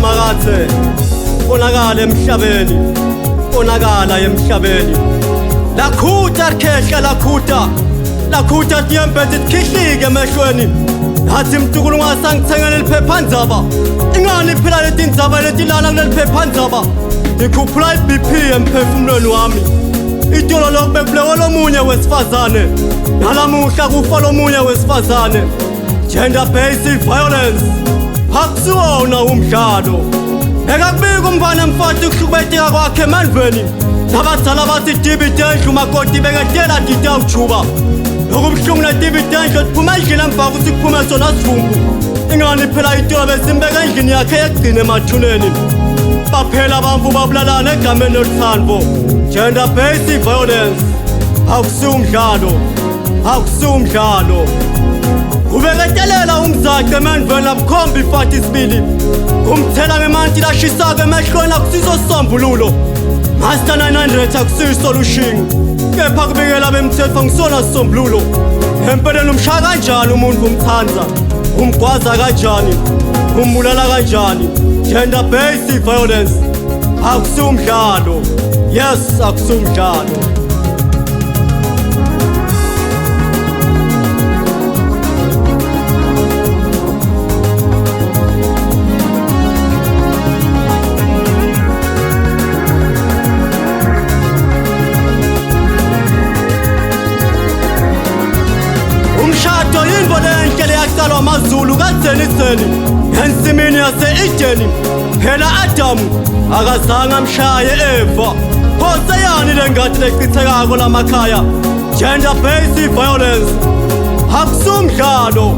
Smarathe onakala emhlabeni onakala emhlabeni lakhuta khehla lakhuta tiyembethe tikhihlike emehlweni hathi mtukulu ungasangithengele liphephandzaba ingani phela letindzaba letilana kuleli phephandzaba ngikhuphula iBP emphefumulweni wami itolo lokubekubulekwa lomunye wesifazane nalamuhla kufa lomunye wesifazane gender based violence akusiwona umdlalo ekakubika umfana emfati ukuhlukubetheka kwakhe emandlweni nabadala bathi dibidendlu umakoti beketela dida ujuba lokubuhlungu nedibidendlu liphuma endlini emva ukuthi kuphume sona sivumbu ingani phela itolo besimbeka endlini yakhe yekugcina emathuneni baphela abantu babulalana egameni lothando gender based violence akusiwumdlalo ubeketelela umzaqe emandlweni abukhomba ifati isibili umthela ngemanti lashisaka emehlweni akusiso sombululo Master 900 akusiyo solution kepha kubikela bemthetho ngisona sombululo empeleni umshaya kanjani umuntu umthanza umgwaza kanjani umbulala kanjani gender based violence akusiwumdlalo yes akusiwumdlalo Mazulu kaDeniseni ensimini yase-Edeni phela Adamu akazange amshaye Eva phose yani lengadi lechithekako lamakhaya gender based violence akusiwumdlalo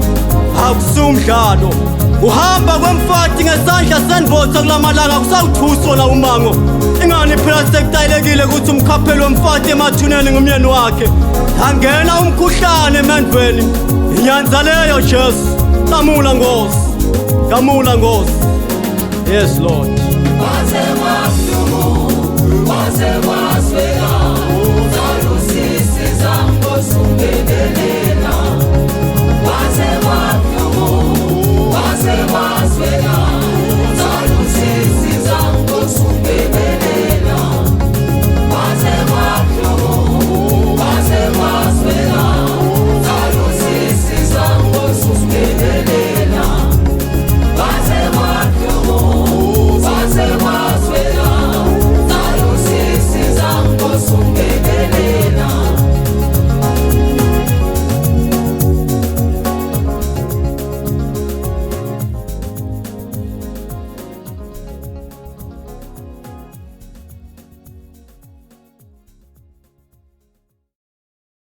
uhamba kwemfati ngesandla senbotha kulamalanga kusawuthuso la umango ingani phela sekutayelekile ukuthi umkhapheli wemfati emathuneni ngumyeni wakhe angena umkhuhlane emandlweni inyanza leyo Jesu Kamula Nkosi Yes Lord